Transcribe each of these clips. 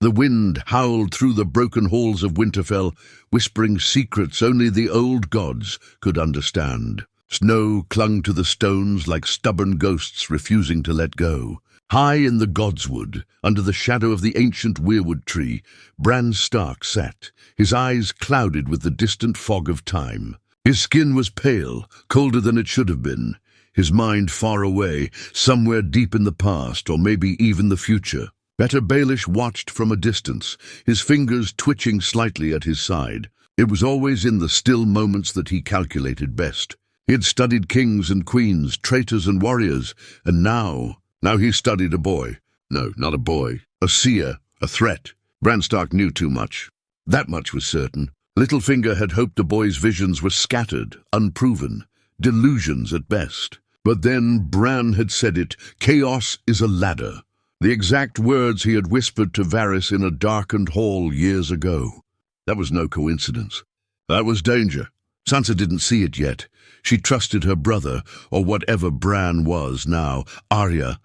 The wind howled through the broken halls of Winterfell, whispering secrets only the old gods could understand. Snow clung to the stones like stubborn ghosts refusing to let go. High in the godswood, under the shadow of the ancient weirwood tree, Bran Stark sat, his eyes clouded with the distant fog of time. His skin was pale, colder than it should have been, his mind far away, somewhere deep in the past, or maybe even the future. Petyr Baelish watched from a distance, his fingers twitching slightly at his side. It was always in the still moments that he calculated best. He had studied kings and queens, traitors and warriors, and now he studied a boy. No, not a boy. A seer, a threat. Bran Stark knew too much. That much was certain. Littlefinger had hoped the boy's visions were scattered, unproven, delusions at best. But then Bran had said it, chaos is a ladder. The exact words he had whispered to Varys in a darkened hall years ago. That was no coincidence. That was danger. Sansa didn't see it yet. She trusted her brother, or whatever Bran was now. Arya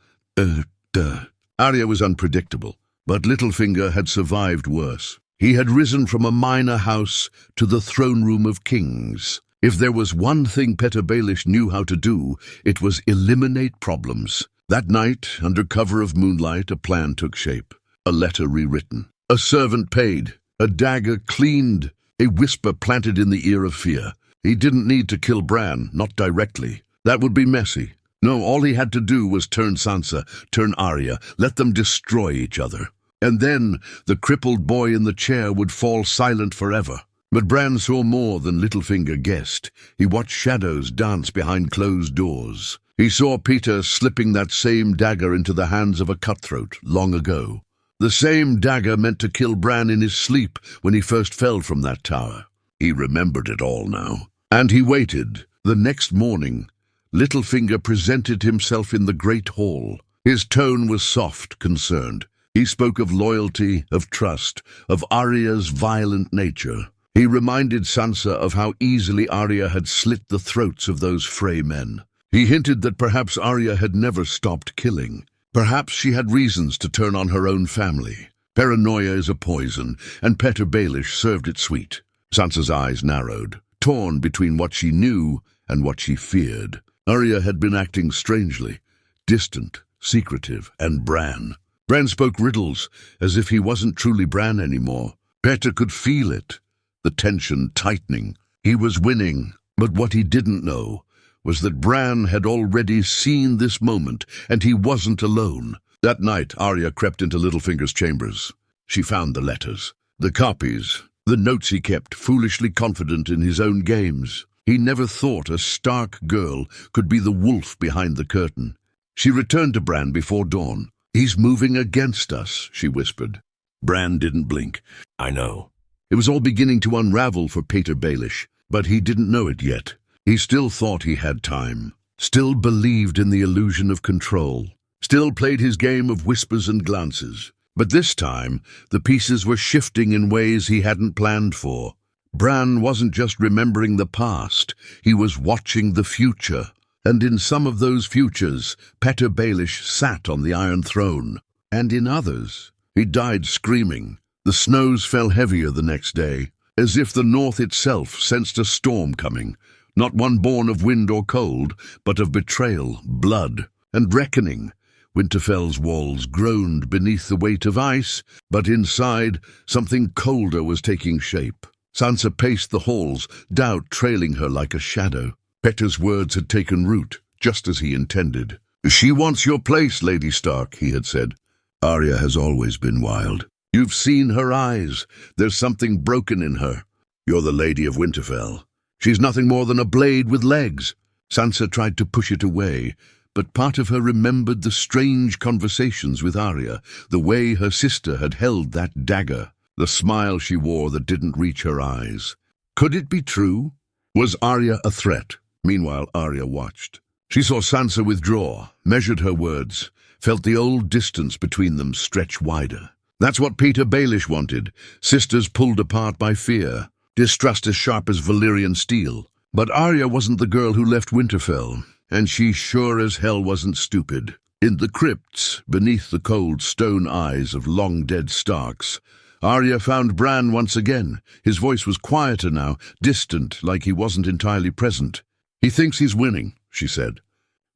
was unpredictable, but Littlefinger had survived worse. He had risen from a minor house to the throne room of kings. If there was one thing Petyr Baelish knew how to do, it was eliminate problems. That night, under cover of moonlight, a plan took shape. A letter rewritten. A servant paid. A dagger cleaned. A whisper planted in the ear of fear. He didn't need to kill Bran, not directly. That would be messy. No, all he had to do was turn Sansa, turn Arya, let them destroy each other. And then the crippled boy in the chair would fall silent forever. But Bran saw more than Littlefinger guessed. He watched shadows dance behind closed doors. He saw Petyr slipping that same dagger into the hands of a cutthroat long ago. The same dagger meant to kill Bran in his sleep when he first fell from that tower. He remembered it all now. And he waited. The next morning, Littlefinger presented himself in the great hall. His tone was soft, concerned. He spoke of loyalty, of trust, of Arya's violent nature. He reminded Sansa of how easily Arya had slit the throats of those Frey men. He hinted that perhaps Arya had never stopped killing. Perhaps she had reasons to turn on her own family. Paranoia is a poison, and Petyr Baelish served it sweet. Sansa's eyes narrowed, torn between what she knew and what she feared. Arya had been acting strangely, distant, secretive, and Bran. Bran spoke riddles, as if he wasn't truly Bran anymore. Petyr could feel it, the tension tightening. He was winning, but what he didn't know was that Bran had already seen this moment, and he wasn't alone. That night, Arya crept into Littlefinger's chambers. She found the letters, the copies, the notes he kept, foolishly confident in his own games. He never thought a Stark girl could be the wolf behind the curtain. She returned to Bran before dawn. "He's moving against us," she whispered. Bran didn't blink. I know. It was all beginning to unravel for Petyr Baelish, but he didn't know it yet. He still thought he had time, still believed in the illusion of control, still played his game of whispers and glances. But this time, the pieces were shifting in ways he hadn't planned for. Bran wasn't just remembering the past, he was watching the future. And in some of those futures, Petyr Baelish sat on the Iron Throne. And in others, he died screaming. The snows fell heavier the next day, as if the north itself sensed a storm coming. Not one born of wind or cold, but of betrayal, blood, and reckoning. Winterfell's walls groaned beneath the weight of ice, but inside, something colder was taking shape. Sansa paced the halls, doubt trailing her like a shadow. Petyr's words had taken root, just as he intended. "She wants your place, Lady Stark," he had said. "Arya has always been wild. You've seen her eyes. There's something broken in her. You're the Lady of Winterfell. She's nothing more than a blade with legs." Sansa tried to push it away, but part of her remembered the strange conversations with Arya, the way her sister had held that dagger, the smile she wore that didn't reach her eyes. Could it be true? Was Arya a threat? Meanwhile, Arya watched. She saw Sansa withdraw, measured her words, felt the old distance between them stretch wider. That's what Petyr Baelish wanted, sisters pulled apart by fear, distrust as sharp as Valyrian steel. But Arya wasn't the girl who left Winterfell, and she sure as hell wasn't stupid. In the crypts, beneath the cold stone eyes of long-dead Starks, Arya found Bran once again. His voice was quieter now, distant, like he wasn't entirely present. "He thinks he's winning," she said.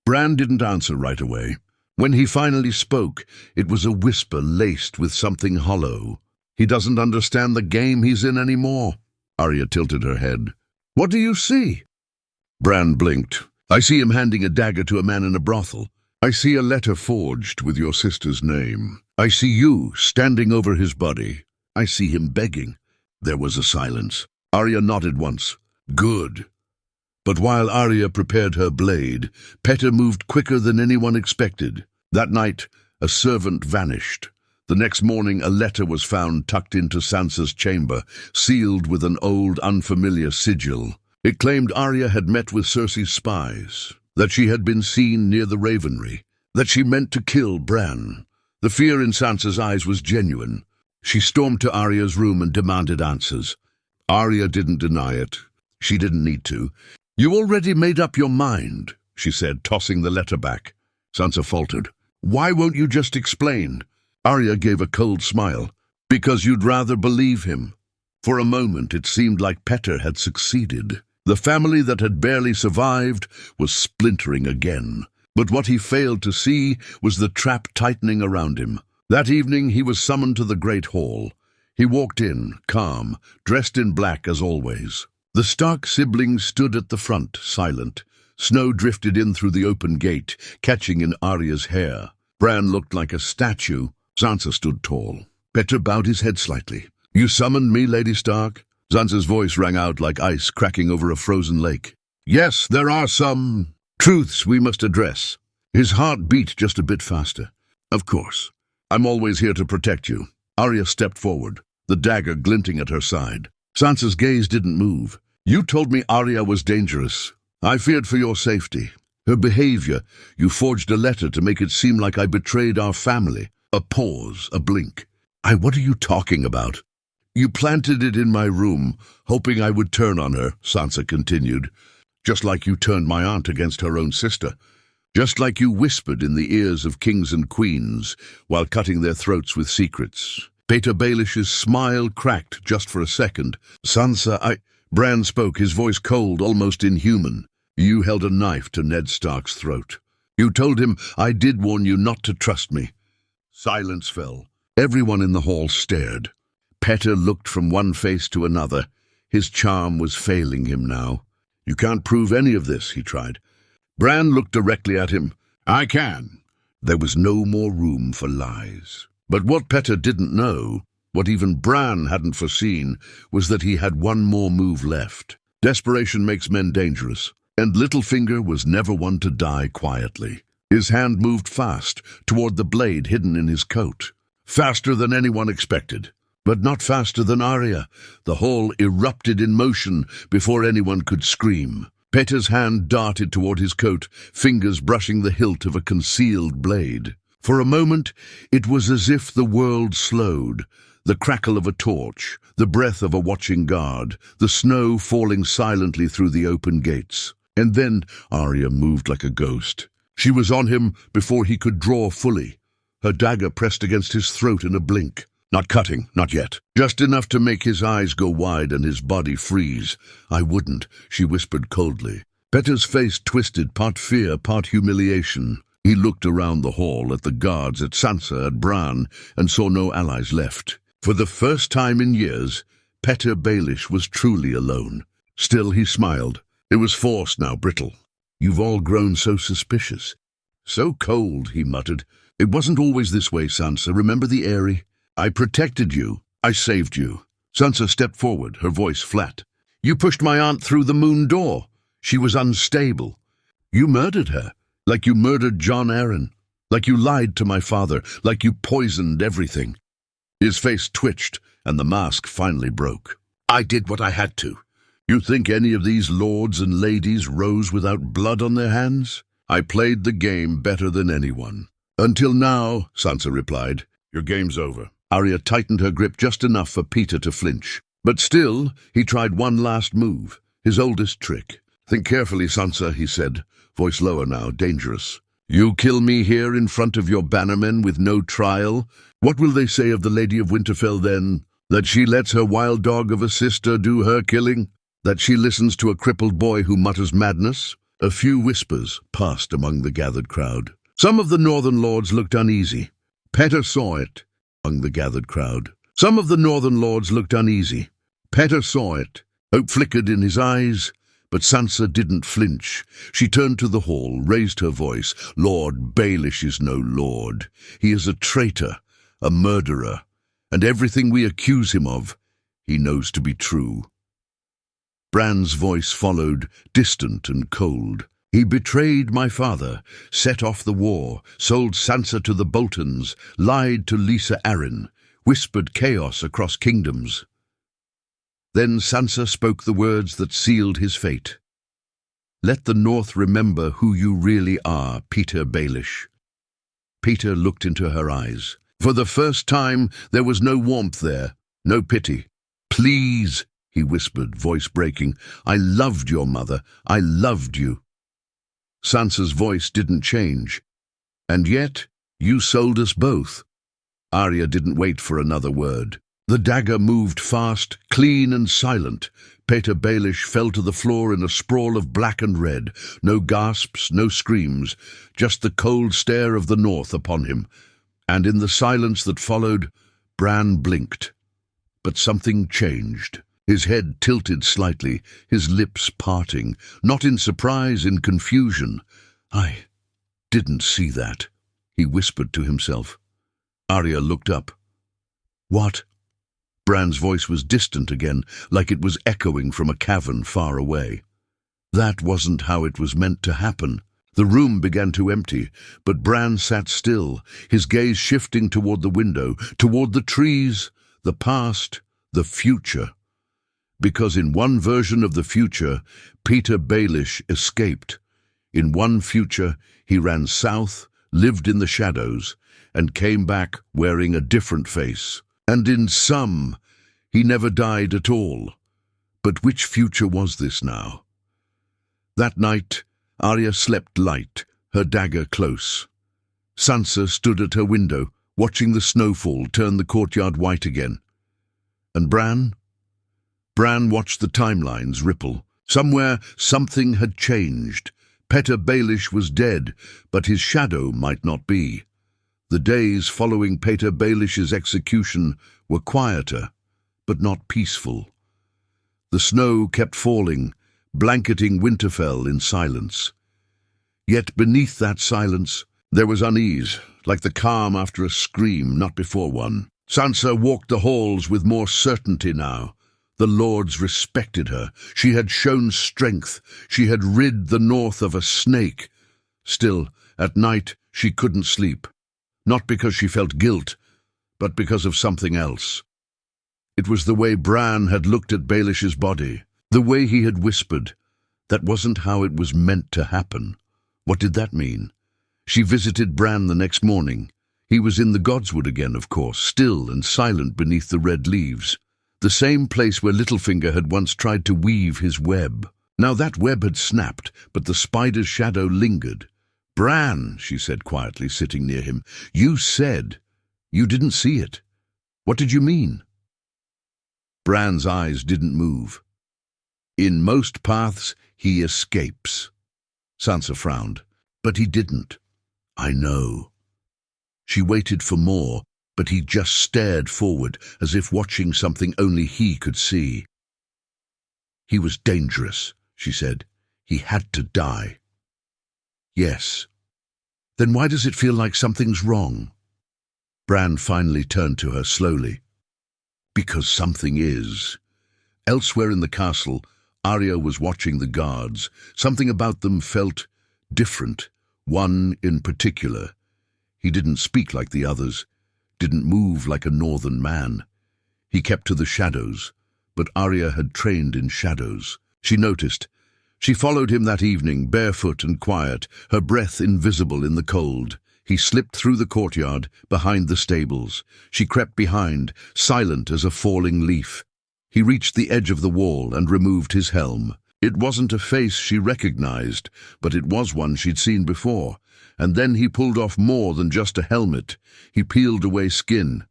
Bran didn't answer right away. When he finally spoke, it was a whisper laced with something hollow. "He doesn't understand the game he's in anymore." Arya tilted her head. "What do you see?" Bran blinked. "I see him handing a dagger to a man in a brothel. I see a letter forged with your sister's name. I see you standing over his body. I see him begging." There was a silence. Arya nodded once. "Good." But while Arya prepared her blade, Petter moved quicker than anyone expected. That night, a servant vanished. The next morning, a letter was found tucked into Sansa's chamber, sealed with an old, unfamiliar sigil. It claimed Arya had met with Cersei's spies, that she had been seen near the Ravenry, that she meant to kill Bran. The fear in Sansa's eyes was genuine. She stormed to Arya's room and demanded answers. Arya didn't deny it. She didn't need to. "You already made up your mind," she said, tossing the letter back. Sansa faltered. "Why won't you just explain?" Arya gave a cold smile. "Because you'd rather believe him." For a moment it seemed like Petter had succeeded. The family that had barely survived was splintering again. But what he failed to see was the trap tightening around him. That evening he was summoned to the Great Hall. He walked in, calm, dressed in black as always. The Stark siblings stood at the front, silent. Snow drifted in through the open gate, catching in Arya's hair. Bran looked like a statue. Sansa stood tall. Petter bowed his head slightly. "You summoned me, Lady Stark?" Sansa's voice rang out like ice cracking over a frozen lake. "Yes, there are some truths we must address." His heart beat just a bit faster. "Of course. I'm always here to protect you." Arya stepped forward, the dagger glinting at her side. Sansa's gaze didn't move. "You told me Arya was dangerous. I feared for your safety. Her behavior, you forged a letter to make it seem like I betrayed our family." A pause, a blink. What are you talking about?" "You planted it in my room, hoping I would turn on her," Sansa continued. "Just like you turned my aunt against her own sister. Just like you whispered in the ears of kings and queens while cutting their throats with secrets." Peter Baelish's smile cracked just for a second. "Sansa, Bran spoke, his voice cold, almost inhuman. "You held a knife to Ned Stark's throat. You told him I did warn you not to trust me." Silence fell. Everyone in the hall stared. Petter looked from one face to another. His charm was failing him now. "You can't prove any of this," he tried. Bran looked directly at him. "I can." There was no more room for lies. But what Petter didn't know, what even Bran hadn't foreseen, was that he had one more move left. Desperation makes men dangerous, and Littlefinger was never one to die quietly. His hand moved fast, toward the blade hidden in his coat. Faster than anyone expected. But not faster than Arya. The hall erupted in motion before anyone could scream. Petter's hand darted toward his coat, fingers brushing the hilt of a concealed blade. For a moment, it was as if the world slowed. The crackle of a torch, the breath of a watching guard, the snow falling silently through the open gates. And then Arya moved like a ghost. She was on him before he could draw fully. Her dagger pressed against his throat in a blink. Not cutting, not yet. Just enough to make his eyes go wide and his body freeze. "I wouldn't," she whispered coldly. Petter's face twisted, part fear, part humiliation. He looked around the hall, at the guards, at Sansa, at Bran, and saw no allies left. For the first time in years, Petter Baelish was truly alone. Still he smiled. It was forced now, brittle. "You've all grown so suspicious." "So cold," he muttered. "It wasn't always this way, Sansa. Remember the Eyrie? I protected you. I saved you." Sansa stepped forward, her voice flat. "You pushed my aunt through the moon door. She was unstable. You murdered her, like you murdered Jon Arryn. Like you lied to my father, like you poisoned everything." His face twitched, and the mask finally broke. "I did what I had to. You think any of these lords and ladies rose without blood on their hands? I played the game better than anyone." "Until now," Sansa replied. "Your game's over." Arya tightened her grip just enough for Peter to flinch. But still, he tried one last move, his oldest trick. "Think carefully, Sansa," he said, voice lower now, dangerous. You kill me here in front of your bannermen with no trial? What will they say of the Lady of Winterfell then? That she lets her wild dog of a sister do her killing? That she listens to a crippled boy who mutters madness? A few whispers passed among the gathered crowd. Some of the northern lords looked uneasy. Petter saw it among the gathered crowd. Some of the northern lords looked uneasy. Petter saw it. Hope flickered in his eyes, but Sansa didn't flinch. She turned to the hall, raised her voice. Lord Baelish is no lord. He is a traitor, a murderer, and everything we accuse him of, he knows to be true. Bran's voice followed, distant and cold. He betrayed my father, set off the war, sold Sansa to the Boltons, lied to Lysa Arryn, whispered chaos across kingdoms. Then Sansa spoke the words that sealed his fate. Let the North remember who you really are, Petyr Baelish. Petyr looked into her eyes. For the first time, there was no warmth there, no pity. Please, he whispered, voice breaking. I loved your mother. I loved you. Sansa's voice didn't change. And yet, you sold us both. Arya didn't wait for another word. The dagger moved fast, clean and silent. Petyr Baelish fell to the floor in a sprawl of black and red. No gasps, no screams, just the cold stare of the North upon him. And in the silence that followed, Bran blinked. But something changed. His head tilted slightly, his lips parting, not in surprise, in confusion. I didn't see that, he whispered to himself. Arya looked up. What? Bran's voice was distant again, like it was echoing from a cavern far away. That wasn't how it was meant to happen. The room began to empty, but Bran sat still, his gaze shifting toward the window, toward the trees, the past, the future. Because in one version of the future, Petyr Baelish escaped. In one future, he ran south, lived in the shadows, and came back wearing a different face. And in some, he never died at all. But which future was this now? That night, Arya slept light, her dagger close. Sansa stood at her window, watching the snowfall turn the courtyard white again. And Bran? Bran watched the timelines ripple. Somewhere, something had changed. Petyr Baelish was dead, but his shadow might not be. The days following Petyr Baelish's execution were quieter, but not peaceful. The snow kept falling, blanketing Winterfell in silence. Yet beneath that silence, there was unease, like the calm after a scream, not before one. Sansa walked the halls with more certainty now. The lords respected her. She had shown strength. She had rid the North of a snake. Still, at night, she couldn't sleep. Not because she felt guilt, but because of something else. It was the way Bran had looked at Baelish's body, the way he had whispered. That wasn't how it was meant to happen. What did that mean? She visited Bran the next morning. He was in the Godswood again, of course, still and silent beneath the red leaves. The same place where Littlefinger had once tried to weave his web. Now that web had snapped, but the spider's shadow lingered. Bran, she said quietly, sitting near him, you said you didn't see it. What did you mean? Bran's eyes didn't move. In most paths, he escapes. Sansa frowned. But he didn't. I know. She waited for more, but he just stared forward, as if watching something only he could see. He was dangerous, she said. He had to die. Yes. Then why does it feel like something's wrong? Bran finally turned to her slowly. Because something is. Elsewhere in the castle, Arya was watching the guards. Something about them felt different, one in particular. He didn't speak like the others, didn't move like a northern man. He kept to the shadows, but Arya had trained in shadows. She noticed. She followed him that evening, barefoot and quiet, her breath invisible in the cold. He slipped through the courtyard, behind the stables. She crept behind, silent as a falling leaf. He reached the edge of the wall and removed his helm. It wasn't a face she recognized, but it was one she'd seen before. And then he pulled off more than just a helmet. He peeled away skin.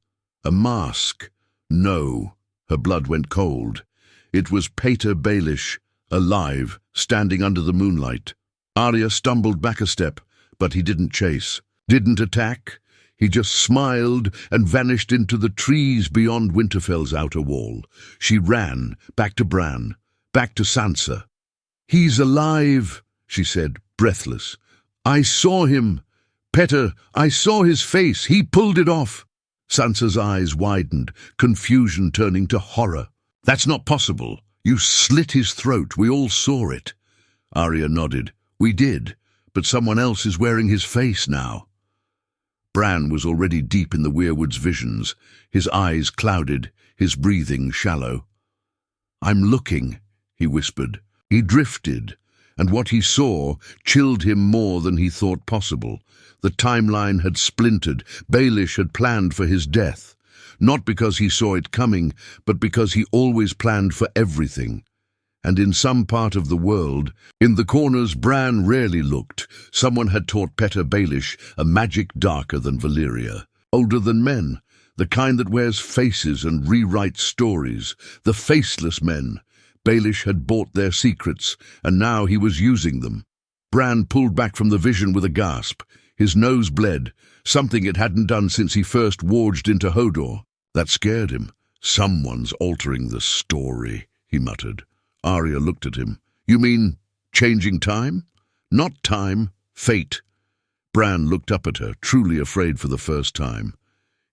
A mask. No. Her blood went cold. It was Peter Baelish, alive, standing under the moonlight. Arya stumbled back a step, but he didn't chase, didn't attack. He just smiled and vanished into the trees beyond Winterfell's outer wall. She ran, back to Bran, back to Sansa. "He's alive," she said, breathless. "I saw him. Petter, I saw his face. He pulled it off." Sansa's eyes widened, confusion turning to horror. "That's not possible. You slit his throat. We all saw it." Arya nodded. "We did, but someone else is wearing his face now." Bran was already deep in the weirwood's visions, his eyes clouded, his breathing shallow. "I'm looking," he whispered. He drifted, and what he saw chilled him more than he thought possible. The timeline had splintered. Baelish had planned for his death, not because he saw it coming, but because he always planned for everything. And in some part of the world, in the corners Bran rarely looked, someone had taught Petter Baelish a magic darker than Valyria, older than men, the kind that wears faces and rewrites stories, the faceless men. Baelish had bought their secrets, and now he was using them. Bran pulled back from the vision with a gasp. His nose bled, something it hadn't done since he first warged into Hodor. That scared him. "Someone's altering the story," he muttered. Arya looked at him. "You mean changing time?" "Not time, fate." Bran looked up at her, truly afraid for the first time.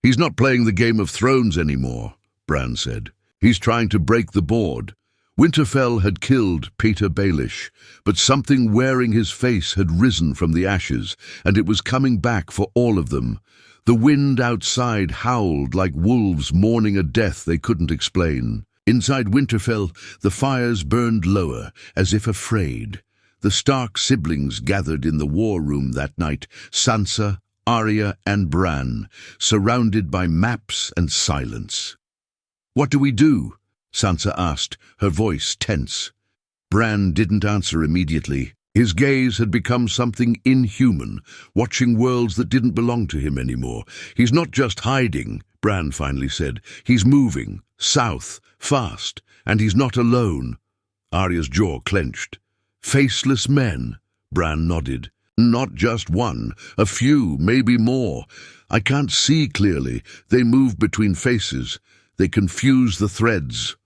"He's not playing the Game of Thrones anymore," Bran said. "He's trying to break the board." Winterfell had killed Peter Baelish, but something wearing his face had risen from the ashes, and it was coming back for all of them. The wind outside howled like wolves mourning a death they couldn't explain. Inside Winterfell, the fires burned lower, as if afraid. The Stark siblings gathered in the war room that night, Sansa, Arya, and Bran, surrounded by maps and silence. "What do we do?" Sansa asked, her voice tense. Bran didn't answer immediately. His gaze had become something inhuman, watching worlds that didn't belong to him anymore. "He's not just hiding," Bran finally said. "He's moving, south, fast, and he's not alone." Arya's jaw clenched. "Faceless men," Bran nodded. "Not just one, a few, maybe more. I can't see clearly. They move between faces. They confuse the threads."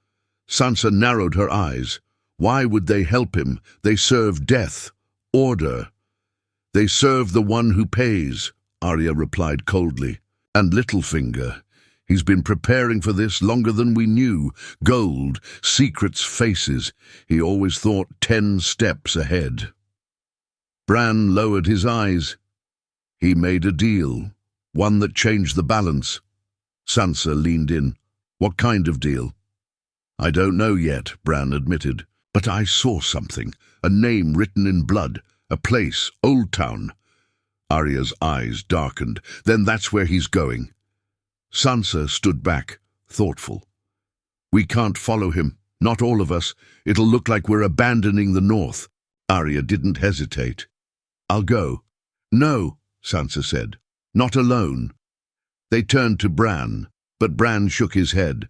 Sansa narrowed her eyes. Why would they help him? They serve death, order. "They serve the one who pays," Arya replied coldly. "And Littlefinger. He's been preparing for this longer than we knew. Gold, secrets, faces. He always thought 10 steps ahead." Bran lowered his eyes. "He made a deal, one that changed the balance." Sansa leaned in. "What kind of deal?" "I don't know yet," Bran admitted. "But I saw something, a name written in blood, a place, Old Town." Arya's eyes darkened. "Then that's where he's going." Sansa stood back, thoughtful. "We can't follow him, not all of us. It'll look like we're abandoning the North." Arya didn't hesitate. "I'll go." "No," Sansa said. "Not alone." They turned to Bran, but Bran shook his head.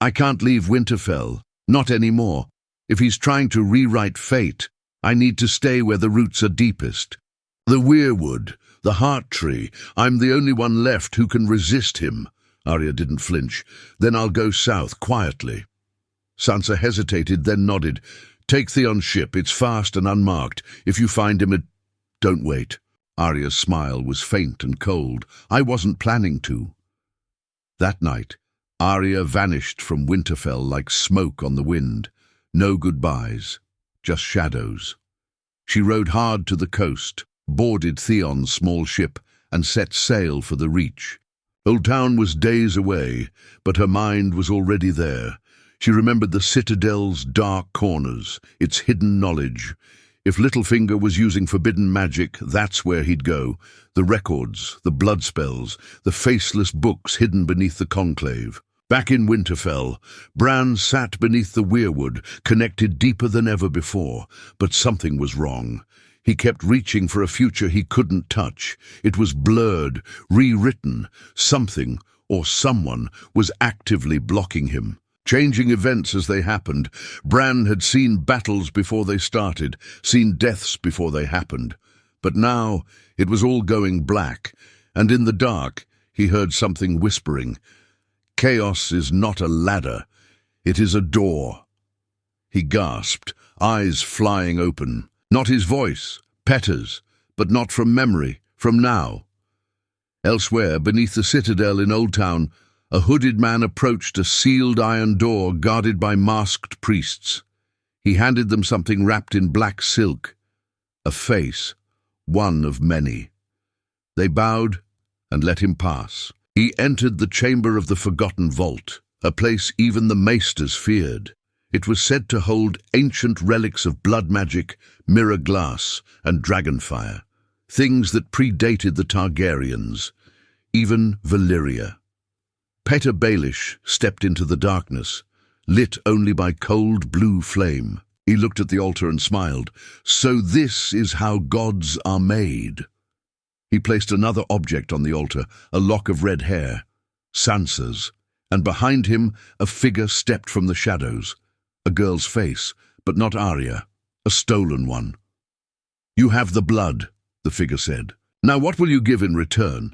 "I can't leave Winterfell, not anymore. If he's trying to rewrite fate, I need to stay where the roots are deepest. The weirwood, the heart tree, I'm the only one left who can resist him." Arya didn't flinch. "Then I'll go south, quietly." Sansa hesitated, then nodded. "Take Theon's ship. It's fast and unmarked. If you find him, don't wait." Arya's smile was faint and cold. "I wasn't planning to." That night, Arya vanished from Winterfell like smoke on the wind. No goodbyes, just shadows. She rowed hard to the coast, boarded Theon's small ship, and set sail for the Reach. Old Town was days away, but her mind was already there. She remembered the Citadel's dark corners, its hidden knowledge. If Littlefinger was using forbidden magic, that's where he'd go. The records, the blood spells, the faceless books hidden beneath the conclave. Back in Winterfell, Bran sat beneath the weirwood, connected deeper than ever before, but something was wrong. He kept reaching for a future he couldn't touch. It was blurred, rewritten. Something or someone was actively blocking him, changing events as they happened. Bran had seen battles before they started, seen deaths before they happened. But now it was all going black, and in the dark he heard something whispering. Chaos is not a ladder, it is a door. He gasped, eyes flying open. Not his voice, Petter's, but not from memory, from now. Elsewhere, beneath the citadel in Old Town, a hooded man approached a sealed iron door guarded by masked priests. He handed them something wrapped in black silk. A face, one of many. They bowed and let him pass. He entered the chamber of the Forgotten Vault, a place even the maesters feared. It was said to hold ancient relics of blood magic, mirror glass, and dragonfire, things that predated the Targaryens, even Valyria. Petyr Baelish stepped into the darkness, lit only by cold blue flame. He looked at the altar and smiled. So this is how gods are made. He placed another object on the altar, a lock of red hair, Sansa's, and behind him a figure stepped from the shadows. A girl's face, but not Arya, a stolen one. "You have the blood," the figure said. "Now what will you give in return?"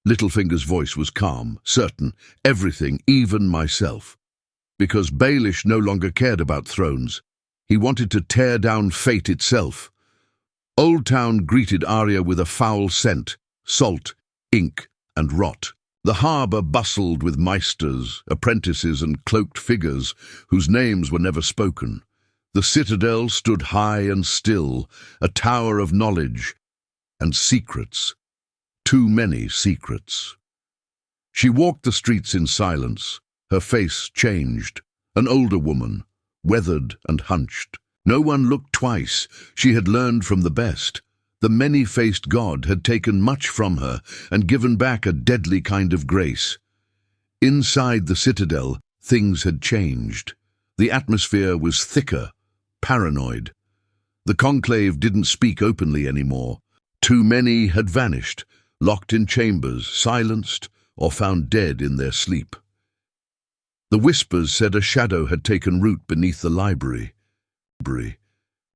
Littlefinger's voice was calm, certain, everything, even myself. Because Baelish no longer cared about thrones. He wanted to tear down fate itself. Old Town greeted Arya with a foul scent, salt, ink, and rot. The harbour bustled with maesters, apprentices, and cloaked figures whose names were never spoken. The citadel stood high and still, a tower of knowledge and secrets. Too many secrets. She walked the streets in silence, her face changed, an older woman, weathered and hunched. No one looked twice. She had learned from the best. The many-faced god had taken much from her and given back a deadly kind of grace. Inside the citadel, things had changed. The atmosphere was thicker, paranoid. The conclave didn't speak openly anymore. Too many had vanished, locked in chambers, silenced, or found dead in their sleep. The whispers said a shadow had taken root beneath the library.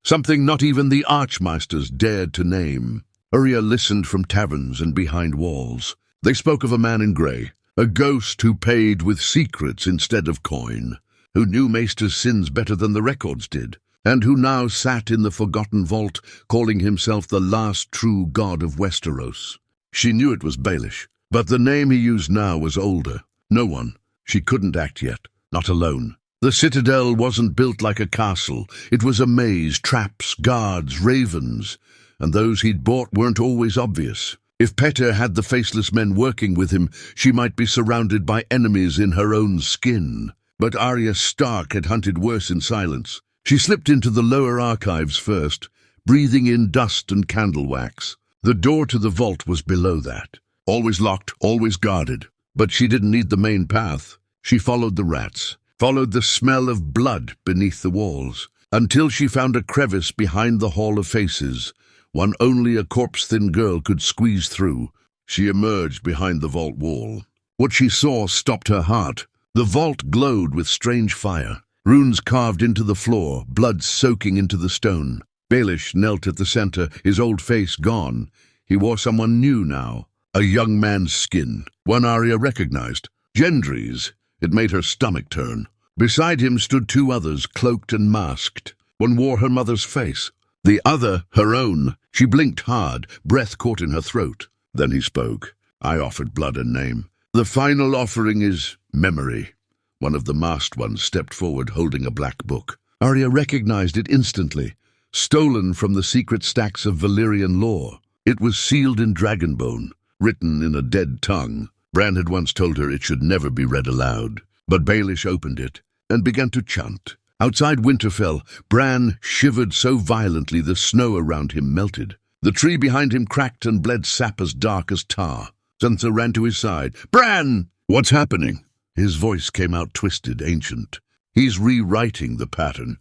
Something not even the archmasters dared to name. Arya listened from taverns and behind walls. They spoke of a man in grey, a ghost who paid with secrets instead of coin, who knew maesters' sins better than the records did, and who now sat in the Forgotten Vault, calling himself the last true god of Westeros. She knew it was Baelish, but the name he used now was older. No one. She couldn't act yet, not alone. The citadel wasn't built like a castle. It was a maze, traps, guards, ravens, and those he'd bought weren't always obvious. If Petyr had the faceless men working with him, she might be surrounded by enemies in her own skin. But Arya Stark had hunted worse in silence. She slipped into the lower archives first, breathing in dust and candle wax. The door to the vault was below that. Always locked, always guarded. But she didn't need the main path. She followed the rats, followed the smell of blood beneath the walls, until she found a crevice behind the Hall of Faces, one only a corpse-thin girl could squeeze through. She emerged behind the vault wall. What she saw stopped her heart. The vault glowed with strange fire, runes carved into the floor, blood soaking into the stone. Baelish knelt at the center, his old face gone. He wore someone new now, a young man's skin, one Arya recognized. Gendry's. It made her stomach turn. Beside him stood two others, cloaked and masked. One wore her mother's face, the other her own. She blinked hard, breath caught in her throat. Then he spoke. I offered blood and name. The final offering is memory. One of the masked ones stepped forward, holding a black book. Arya recognized it instantly, stolen from the secret stacks of Valyrian lore. It was sealed in dragonbone, written in a dead tongue. Bran had once told her it should never be read aloud. But Baelish opened it and began to chant. Outside Winterfell, Bran shivered so violently the snow around him melted. The tree behind him cracked and bled sap as dark as tar. Sansa ran to his side. "Bran! What's happening?" His voice came out twisted, ancient. "He's rewriting the pattern."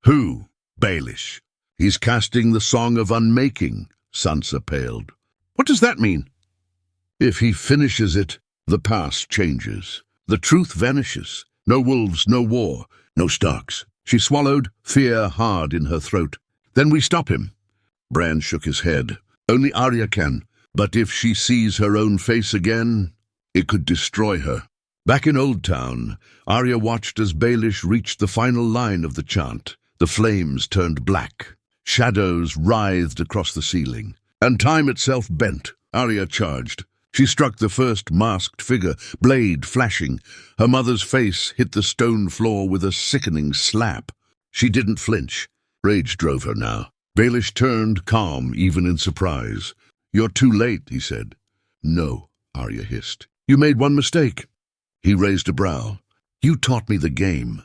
"Who?" "Baelish. He's casting the Song of Unmaking, Sansa paled. What does that mean? If he finishes it, the past changes. The truth vanishes. No wolves, no war, no Starks. She swallowed, fear hard in her throat. Then we stop him. Bran shook his head. Only Arya can. But if she sees her own face again, it could destroy her. Back in Old Town, Arya watched as Baelish reached the final line of the chant. The flames turned black. Shadows writhed across the ceiling. And time itself bent. Arya charged. She struck the first masked figure, blade flashing. Her mother's face hit the stone floor with a sickening slap. She didn't flinch. Rage drove her now. Baelish turned, calm, even in surprise. "You're too late," he said. "No," Arya hissed. "You made one mistake." He raised a brow. "You taught me the game."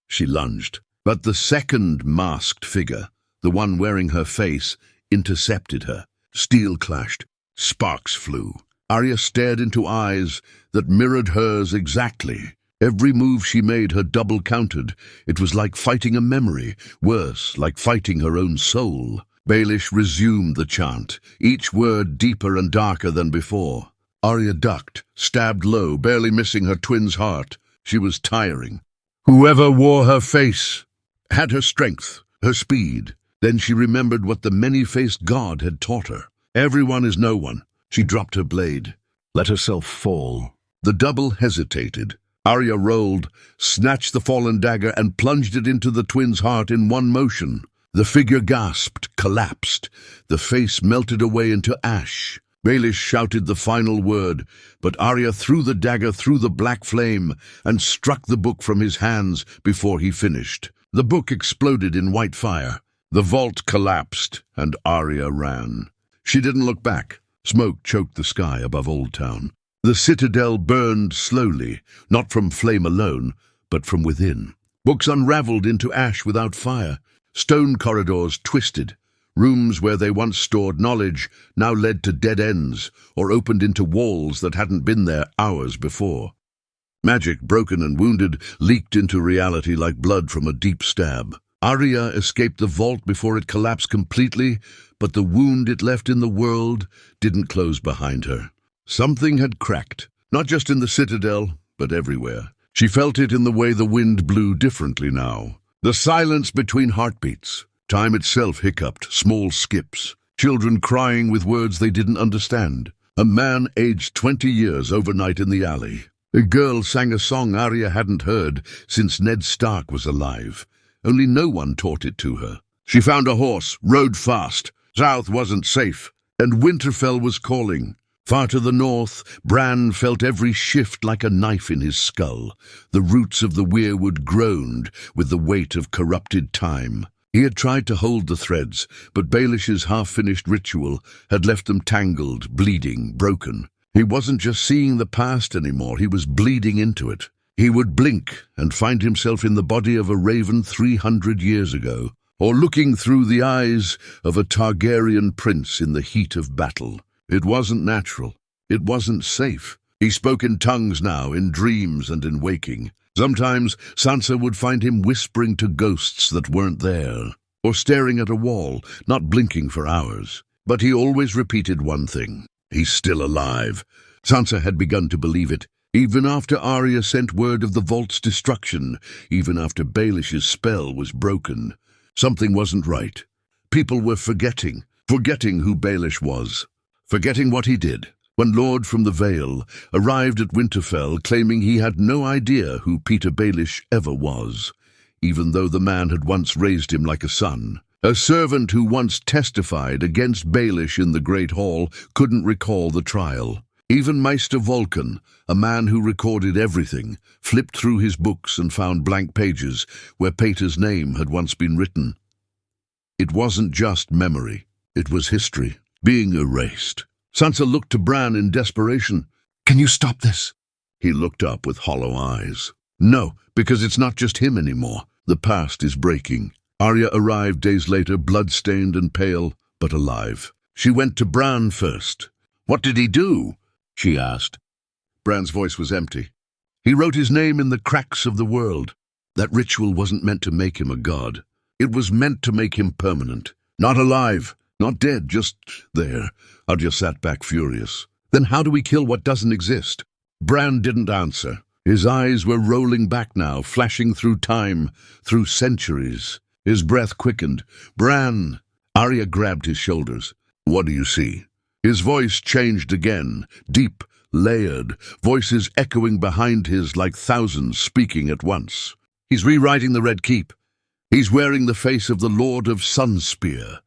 She lunged. But the second masked figure, the one wearing her face, intercepted her. Steel clashed. Sparks flew. Arya stared into eyes that mirrored hers exactly. Every move she made her double countered. It was like fighting a memory, worse, like fighting her own soul. Baelish resumed the chant, each word deeper and darker than before. Arya ducked, stabbed low, barely missing her twin's heart. She was tiring. Whoever wore her face had her strength, her speed. Then she remembered what the many-faced god had taught her. Everyone is no one. She dropped her blade, let herself fall. The double hesitated. Arya rolled, snatched the fallen dagger, and plunged it into the twin's heart in one motion. The figure gasped, collapsed. The face melted away into ash. Baelish shouted the final word, but Arya threw the dagger through the black flame and struck the book from his hands before he finished. The book exploded in white fire. The vault collapsed, and Arya ran. She didn't look back. Smoke choked the sky above Old Town. The citadel burned slowly, not from flame alone, but from within. Books unraveled into ash without fire. Stone corridors twisted. Rooms where they once stored knowledge now led to dead ends, or opened into walls that hadn't been there hours before. Magic, broken and wounded, leaked into reality like blood from a deep stab. Arya escaped the vault before it collapsed completely, but the wound it left in the world didn't close behind her. Something had cracked, not just in the citadel, but everywhere. She felt it in the way the wind blew differently now. The silence between heartbeats. Time itself hiccuped, small skips. Children crying with words they didn't understand. A man aged 20 years overnight in the alley. A girl sang a song Arya hadn't heard since Ned Stark was alive. Only no one taught it to her. She found a horse, rode fast. South wasn't safe, and Winterfell was calling. Far to the north, Bran felt every shift like a knife in his skull. The roots of the weirwood groaned with the weight of corrupted time. He had tried to hold the threads, but Baelish's half-finished ritual had left them tangled, bleeding, broken. He wasn't just seeing the past anymore, he was bleeding into it. He would blink and find himself in the body of a raven 300 years ago, or looking through the eyes of a Targaryen prince in the heat of battle. It wasn't natural. It wasn't safe. He spoke in tongues now, in dreams and in waking. Sometimes Sansa would find him whispering to ghosts that weren't there, or staring at a wall, not blinking for hours. But he always repeated one thing: he's still alive. Sansa had begun to believe it, even after Arya sent word of the vault's destruction, even after Baelish's spell was broken. Something wasn't right. People were forgetting who Baelish was, forgetting what he did. When Lord from the Vale arrived at Winterfell claiming he had no idea who Peter Baelish ever was, even though the man had once raised him like a son. A servant who once testified against Baelish in the Great Hall couldn't recall the trial. Even Maester Vulcan, a man who recorded everything, flipped through his books and found blank pages where Peter's name had once been written. It wasn't just memory, it was history, being erased. Sansa looked to Bran in desperation. "Can you stop this?" He looked up with hollow eyes. "No, because it's not just him anymore. The past is breaking." Arya arrived days later, blood-stained and pale, but alive. She went to Bran first. "What did he do?" she asked. Bran's voice was empty. "He wrote his name in the cracks of the world. That ritual wasn't meant to make him a god. It was meant to make him permanent. Not alive, not dead, just there. Arya sat back furious. Then how do we kill what doesn't exist? Bran didn't answer. His eyes were rolling back now, flashing through time, through centuries. His breath quickened. Bran! Arya grabbed his shoulders. What do you see? His voice changed again, deep, layered, voices echoing behind his like thousands speaking at once. He's rewriting the Red Keep. He's wearing the face of the Lord of Sunspear.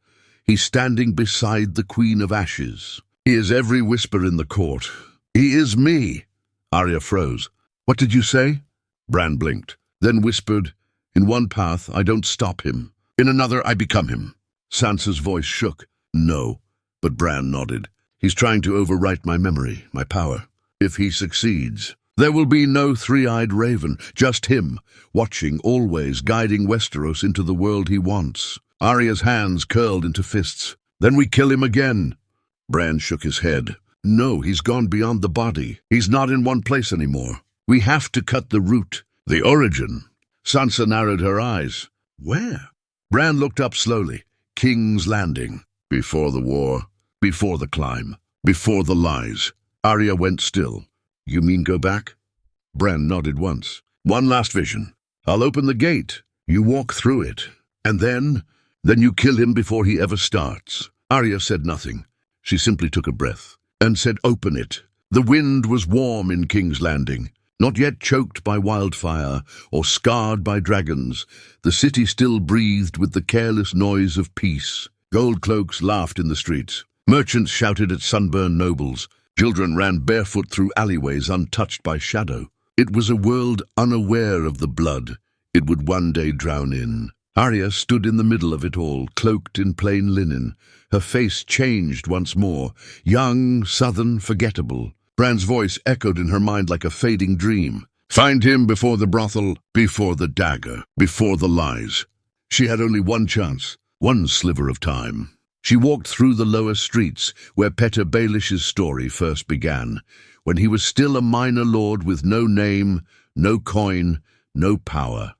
He's standing beside the Queen of Ashes. He is every whisper in the court. He is me. Arya froze. What did you say? Bran blinked, then whispered, In one path, I don't stop him. In another, I become him. Sansa's voice shook. No, but Bran nodded. He's trying to overwrite my memory, my power. If he succeeds, there will be no three-eyed raven, just him, watching, always guiding Westeros into the world he wants. Arya's hands curled into fists. Then we kill him again. Bran shook his head. No, he's gone beyond the body. He's not in one place anymore. We have to cut the root, the origin. Sansa narrowed her eyes. Where? Bran looked up slowly. King's Landing. Before the war, before the climb, before the lies. Arya went still. You mean go back? Bran nodded once. One last vision. I'll open the gate. You walk through it. And then you kill him before he ever starts. Arya said nothing. She simply took a breath and said, Open it. The wind was warm in King's Landing. Not yet choked by wildfire or scarred by dragons, the city still breathed with the careless noise of peace. Gold cloaks laughed in the streets. Merchants shouted at sunburned nobles. Children ran barefoot through alleyways untouched by shadow. It was a world unaware of the blood it would one day drown in. Arya stood in the middle of it all, cloaked in plain linen. Her face changed once more, young, southern, forgettable. Bran's voice echoed in her mind like a fading dream. Find him before the brothel, before the dagger, before the lies. She had only one chance, one sliver of time. She walked through the lower streets, where Petyr Baelish's story first began, when he was still a minor lord with no name, no coin, no power.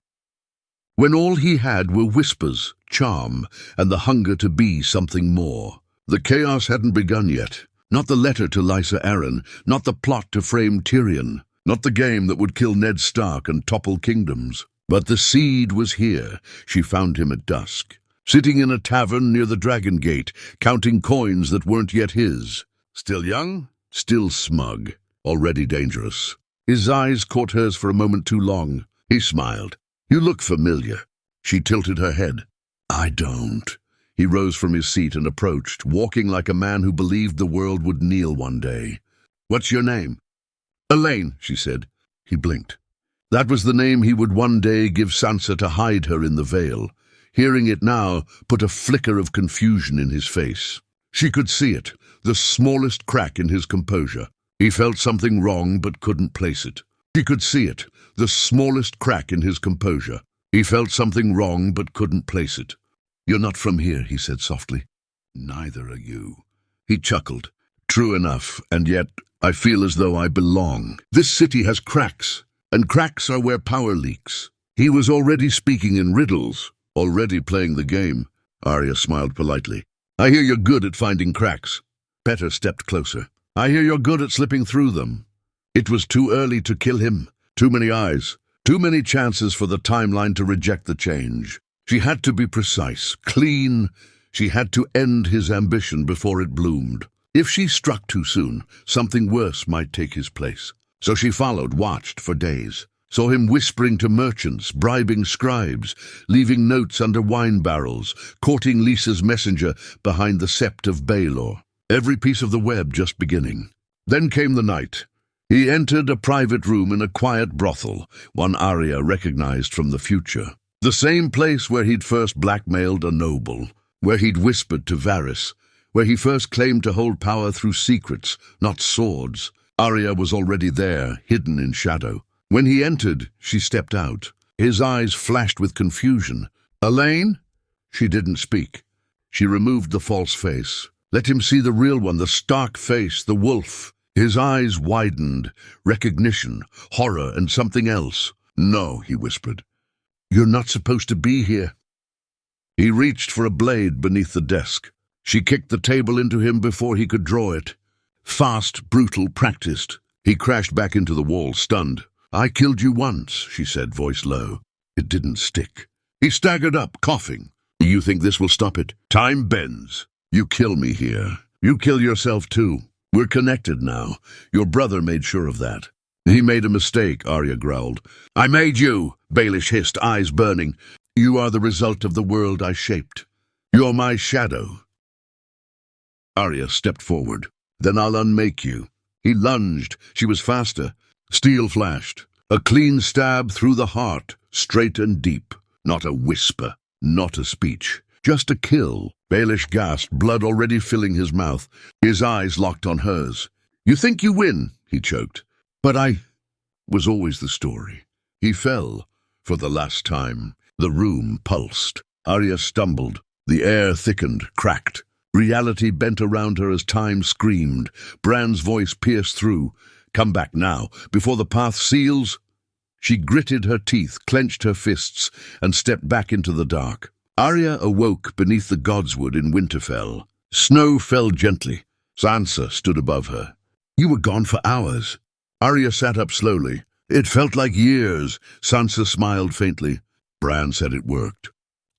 When all he had were whispers, charm, and the hunger to be something more. The chaos hadn't begun yet. Not the letter to Lysa Arryn, not the plot to frame Tyrion, not the game that would kill Ned Stark and topple kingdoms. But the seed was here. She found him at dusk, sitting in a tavern near the Dragon Gate, counting coins that weren't yet his. Still young, still smug, already dangerous. His eyes caught hers for a moment too long. He smiled. You look familiar. She tilted her head. I don't. He rose from his seat and approached, walking like a man who believed the world would kneel one day. What's your name? Elaine, she said. He blinked. That was the name he would one day give Sansa to hide her in the Vale. Hearing it now put a flicker of confusion in his face. She could see it, the smallest crack in his composure. He felt something wrong but couldn't place it. She could see it, the smallest crack in his composure. He felt something wrong but couldn't place it. You're not from here, he said softly. Neither are you. He chuckled. True enough, and yet I feel as though I belong. This city has cracks, and cracks are where power leaks. He was already speaking in riddles, already playing the game. Arya smiled politely. I hear you're good at finding cracks. Petyr stepped closer. I hear you're good at slipping through them. It was too early to kill him. Too many eyes. Too many chances for the timeline to reject the change. She had to be precise, clean. She had to end his ambition before it bloomed. If she struck too soon, something worse might take his place. So she followed, watched for days. Saw him whispering to merchants, bribing scribes, leaving notes under wine barrels, courting Lysa's messenger behind the sept of Baelor. Every piece of the web just beginning. Then came the night. He entered a private room in a quiet brothel, one Arya recognized from the future. The same place where he'd first blackmailed a noble, where he'd whispered to Varys, where he first claimed to hold power through secrets, not swords. Arya was already there, hidden in shadow. When he entered, she stepped out. His eyes flashed with confusion. Elaine? She didn't speak. She removed the false face. Let him see the real one, the stark face, the wolf. His eyes widened, recognition, horror, and something else. No, he whispered. You're not supposed to be here. He reached for a blade beneath the desk. She kicked the table into him before he could draw it. Fast, brutal, practiced. He crashed back into the wall, stunned. "I killed you once," she said, voice low. It didn't stick. He staggered up, coughing. "You think this will stop it? Time bends. You kill me here. You kill yourself too. We're connected now. Your brother made sure of that." "He made a mistake," Arya growled. "I made you," Baelish hissed, eyes burning. "You are the result of the world I shaped. You're my shadow." Arya stepped forward. "Then I'll unmake you." He lunged. She was faster. Steel flashed. A clean stab through the heart, straight and deep. Not a whisper, not a speech. Just a kill. Baelish gasped, blood already filling his mouth. His eyes locked on hers. "You think you win," he choked. "But I—" was always the story. He fell. For the last time. The room pulsed. Arya stumbled. The air thickened, cracked. Reality bent around her as time screamed. Bran's voice pierced through. "Come back now, before the path seals." She gritted her teeth, clenched her fists, and stepped back into the dark. Arya awoke beneath the godswood in Winterfell. Snow fell gently. Sansa stood above her. "You were gone for hours." Arya sat up slowly. "It felt like years." Sansa smiled faintly. Bran said it worked.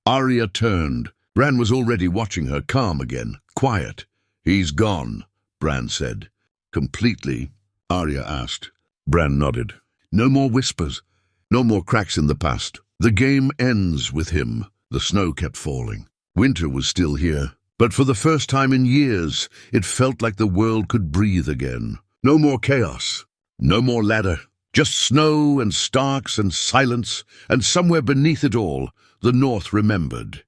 Arya turned. Bran was already watching her, calm again, quiet. "He's gone," Bran said. "Completely?" Arya asked. Bran nodded. "No more whispers. No more cracks in the past. The game ends with him." The snow kept falling. Winter was still here. But for the first time in years, it felt like the world could breathe again. No more chaos. No more ladder. Just snow and Starks and silence, and somewhere beneath it all, the North remembered.